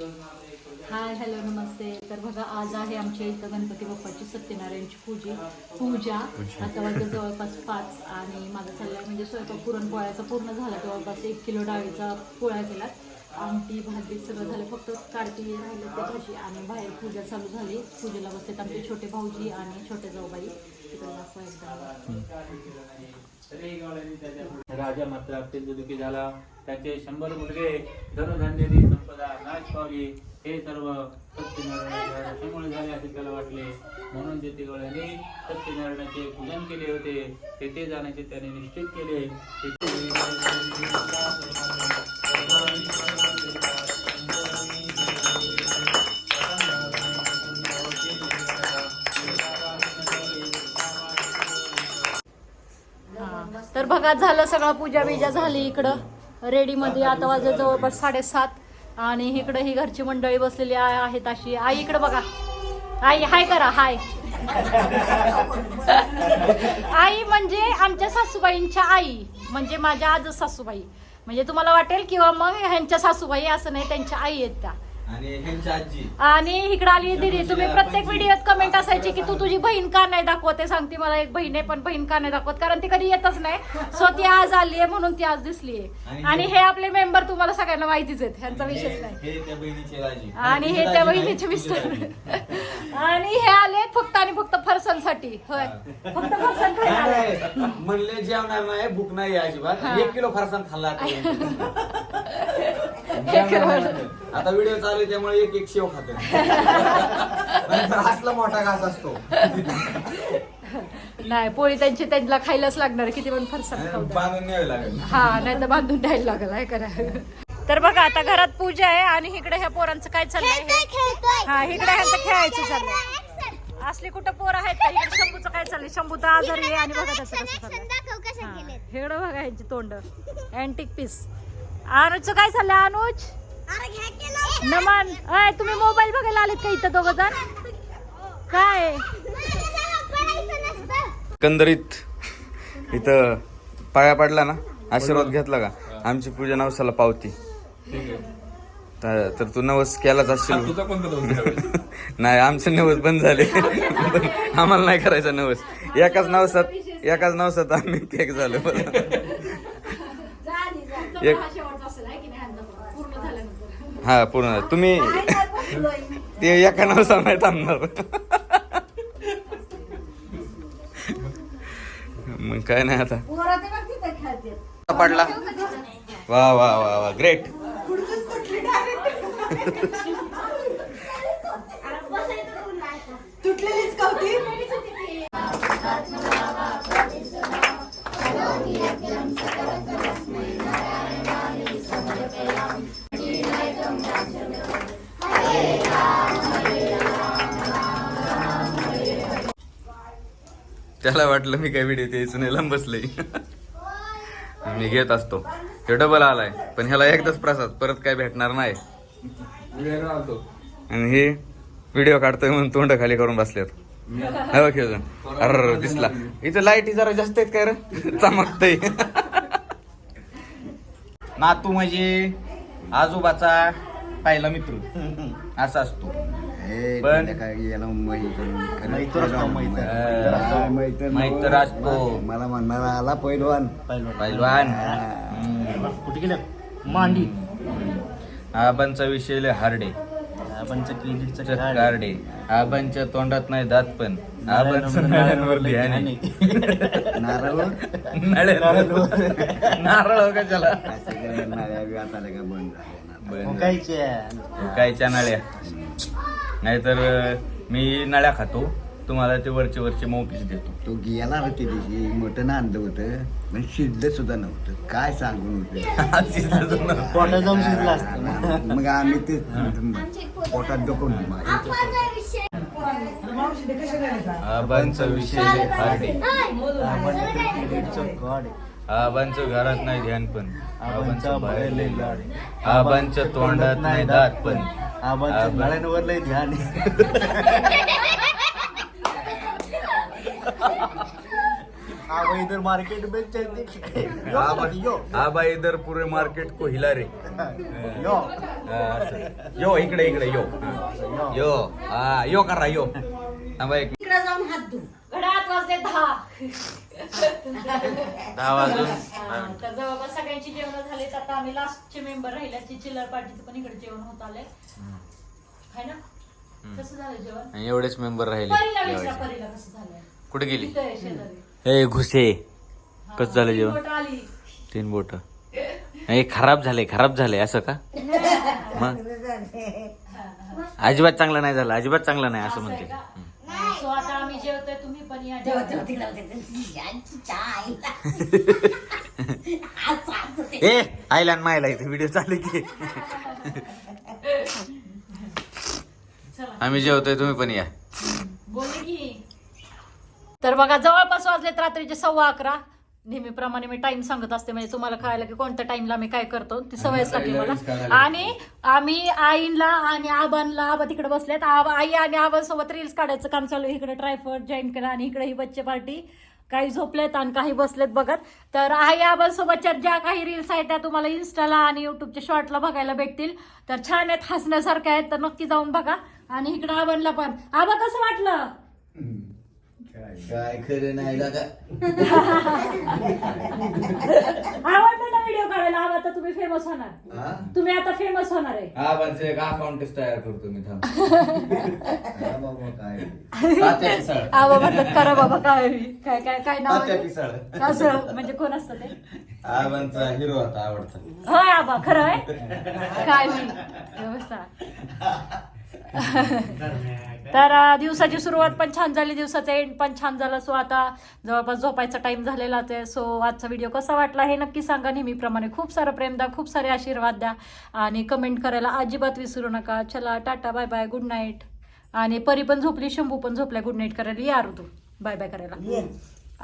Hi hello नमस्ते. तर बघा आज आहे आमच्या इथं गणपती बाप्पाची सत्यनारायणची पूजा. आता वाजता जवळपास 5 आणि माझा चाललाय म्हणजे स्वयंपाक पुरणपोळ्याचा पूर्ण झाला. जवळपास 1 किलो डाळीचा पोळ्या केलात. आमटी भाजी सगळं झालं. फक्त काढती राहिलं ते भाजी आणि बाहेर पूजा चालू झाली. पूजेला बसतात आमचे छोटे भाऊजी आणि छोटे जाऊबाई. तिकडे दाखवा एकदा. राजा मात्र अत्यंत दुःखी झाला. त्याचे 100 मुलगे धनधान्याची संपदा नाश पावली. हे सर्व सत्यनारायणामुळे झाले असे त्याला वाटले. म्हणून जेतेगळ्याने सत्यनारायणाचे पूजन केले होते. तेथे जाण्याचे त्याने निश्चित केले. तर बघा झालं सगळं. पूजा बिजा झाली इकडं रेडीमध्ये. आता वाजत जवळपास 7:30 आणि इकडं ही घरची मंडळी बसलेली आहेत. अशी आई इकडे बघा. आई हाय करा. हाय. आई म्हणजे आमच्या सासूबाईंच्या आई म्हणजे माझ्या आज सासूबाई. म्हणजे तुम्हाला वाटेल किंवा मग ह्यांच्या सासूबाई असं नाही, त्यांच्या आई आहेत त्या. आणि इकडे आली दिदी. तुम्ही प्रत्येक व्हिडिओत कमेंट असायची की तू तुझी बहीण का नाही दाखवते. सांगते मला एक बहीण आहे पण बहीण का नाही दाखवत, कारण ती कधी येतच नाही. सो ती आज आली आहे म्हणून ती आज दिसली आहे. आणि हे आपले मेंबर तुम्हाला सगळ्यांना माहितीच आहेत, ह्यांचा विषयच नाही. आणि हे त्या बहिणीचे मिस्टर. आणि हे आले फक्त आणि फक्त फरसांसाठी. होय, फक्त फरसाण खायला म्हणले जेवणार नाही, भूक नाही अजिबात. 1 किलो फरसाण खाल्ला. आता व्हिडिओ चालू आहे त्यामुळे एक शेव खाते. असला मोठा घास असतो. नाही, पोळी त्यांना खायलाच लागणार. किती पण फरसाण बांधून न्यावे लागेल. हा, नाही तर बांधून द्यायला लागेल. आहे करा. तर बघा आता घरात पूजा आहे आणि इकडे ह्या पोरांचं काय चाललंय. हा, इकडे ह्यांचं खेळायचं चाललंय. असली कुठं पोरं आहेत का. इकडे शंभूचं काय चाललंय. शंभू तर आजारी आहे आणि बघा त्याचं कसं चाललंय. इकडे बघा ह्यांची तोंड अँटिक पीस. अनुजचं काय चाललंय. अनुज नमन, अय तुम्ही मोबाईल बघायला आलेत का इथं दोघं जण. काय एकंदरीत इथं पाया पडला ना, आशीर्वाद घेतला का आमची पूजा नवसाला पावती. तर तू नवस केलाच असशील. नाही, आमचे नवस बंद झाले. आम्हाला नाही करायचा नवस. एकाच नवसात आम्ही केक झालो. हा पूर्ण. तुम्ही ते एका नवसा नाही थांबणार. मग काय नाही आता पडला. वा वा वा वा, ग्रेट. त्याला वाटलं मी काय व्हिडिओ द्यायचं नाही, लांब बसलंय. मी घेत असतो. हे डबल आलाय पण ह्याला एकदाच प्रसाद, परत काय भेटणार नाही. आणि हे व्हिडिओ काढतोय म्हणून तोंड खाली करून बसल्यात. अरे दिसला. इथं लाईटी जरा जास्त आहेत काय रे, चमकतय. नातू म्हणजे आजोबाचा पहिला मित्र असा असतो. पण मैत्र असतो. मला म्हणणार आला पैलवान. कुठे गेलं मांडी. आबांचा विषय लय हार्डे. आबांचं क्रेडिटचं कार्डे. आबांच्या तोंडात नाही दात पण आबांचं नळ्यांवर ध्यान. नारळ कशाला. कायच्या नळ्या. नाहीतर मी नळ्या खातो, तुम्हाला ते वरचे मौपीस देतो. तो गेला होती दिवशी मटण आणलं होतं पण शिजलं सुद्धा नव्हतं. काय सांगून पोटात जाऊन शिजलं असतं. मग आम्ही ते पोटात डोकून. आबांचा विषय हार्डे. आबांचं घरात नाही ध्यान पण आबांचं बाहेर लय लाड. आबांच्या तोंडात नाही दात पण आबांच्या नळ्यांवर लय ध्यान. अब इधर मार्केट में चलती आबा इधर पुरे मार्केट को हिला रे यो यो इकडे यो यो यो करा यो थांबा एक इकडे जाऊन हात धु. घड्याळात वाजले 10. 10 वाजून तर जवळपास सगळ्यांची जेवण झाले. आता आम्ही लास्टचे मेंबर राहिल्याची चिल्लर पार्टीचं पण इकडे जेवण होत आलंय है ना. कसं झालं जेवण? एवढेच मेंबर राहिले परीला विचारा, जेवायचे. परीला कसं झालंय? कुठे गेली इथं आहे शेजारी. ए घुसे हा, कसं झालं ती जेवण? बोटं आली. 3 बोट हे खराब झाले असं का मग अजिबात चांगलं नाही झालं, अजिबात चांगलं नाही असं असं आहे म्हणते. का? सो आता आम्ही जेवतोय, तुम्ही पण या तेव्हा जेवायला. तिकडे होते. यांची चहा आईला. आज आज होते. ए आईला आणि मायला इथे व्हिडिओ चालू की चला आम्ही जेवतोय तुम्ही पण या. बोलले की. तर बघा जवळपास वाजलेत रात्रीचे 11:15. नेहमीप्रमाणे मी टाइम सांगत असते, म्हणजे तुम्हाला कळायला की कोणत्या टाइमला मी काय करतो, ती सवयच लागली मला. आणि आम्ही आईला आणि आबांना, आबा तिकडे बसलेत, आई आणि आबांसोबत रील्स काढायचं काम चालू आहे. इकडे ट्रायफॉड जॉईन केला आणि इकडे ही बच्चे पार्टी, काही झोपलेत आणि काही बसलेत बघत. तर आई आबांसोबतच्या ज्या काही रील्स आहेत त्या तुम्हाला इन्स्टाला आणि युट्यूबच्या शॉर्टला बघायला भेटतील. तर छान आहेत, हसण्यासारख्या आहेत, तर नक्की जाऊन बघा. आणि इकडे आबांना पण. आबा कसं वाटलं? काय खरं नाही दादा. आवडलं ना व्हिडिओ काढायला? आबा तर तुम्ही फेमस होणार, हा? तुम्ही आता फेमस होणार आहे. आबांचं एक अकाउंटच तयार करतो मी थांब. हा बाबा काय तात्या पिसाळ. आबा म्हणतात करा बाबा, काय काय काय काय नाव तात्या आहे? पिसाळ. असं म्हणजे कोण असतं ते? आबांचा हिरो होता आवडता. होय आबा, खरं आहे काय मी व्यवस्था. तर दिवसाची सुरुवात पण छान झाली, दिवसाचा एंड पण छान झाला. सो आता जवळपास झोपायचा टाइम झालेलाच आहे. सो आजचा व्हिडिओ कसा वाटला हे नक्की सांगा. नेहमीप्रमाणे खूप सारं प्रेम द्या, खूप सारे आशीर्वाद द्या आणि कमेंट करायला अजिबात विसरू नका. चला tata, bye bye, good night. आणि परी पण झोपली, शंभू पण झोपलाय. गुड नाईट करायला या आरू, तू बाय बाय करायला.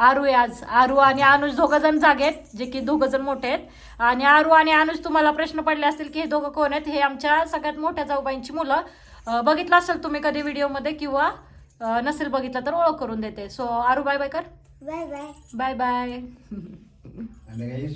आरू आहे आज. आरू आणि अनुज दोघं जण जागे आहेत, जे की दोघं जण मोठे आहेत. आणि आरू आणि अनुज, तुम्हाला प्रश्न पडले असतील की हे दोघं कोण आहेत. हे आमच्या सगळ्यात मोठ्या जाऊबाईंची मुलं. बघितलं असेल तुम्ही कधी व्हिडिओमध्ये, किंवा नसेल बघितलं तर ओळख करून देते. सो आरू बाय बाय कर. Bye bye. Bye bye. आणि काही